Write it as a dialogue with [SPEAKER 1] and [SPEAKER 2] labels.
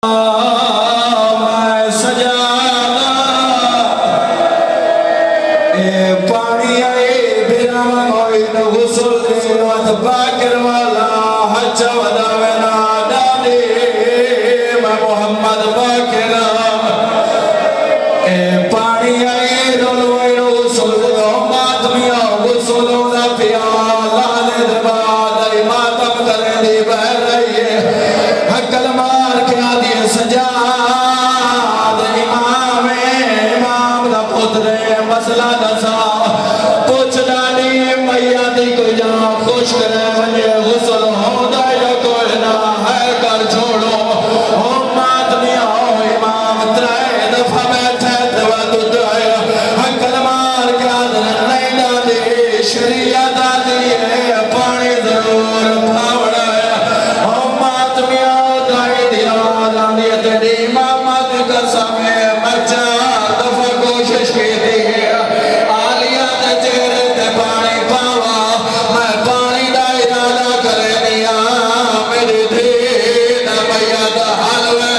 [SPEAKER 1] मैं सजादा पानी आए बिना मोई न गुसल के वत बाकर वाला हज वदावे ना डाले मैं मोहम्मद बाकर पानी आए रोलवे नो गुसल दो मातमिया गुसल ना पिया लाले दबाद मातम करे दी बह रही है हकल मार के आदि सजाद इमाम दा पुत्र मसला दसा पुछ डाली मैया दी कोई जा खुश करे वने गुसल होंदा या कोई ना है कर छोड़ो ओ मातमिया इमाम त्रै दफा बैठे दवा दुद हकल मार के आदि नहीं डाली शरीयत आदि पानी जरूर फावड़ा ओ मातमिया कोशिश की आलिया ने चेहरे ते पानी पावा मैं पानी का इरादा करे दिया मेरी धी मैया का हलवे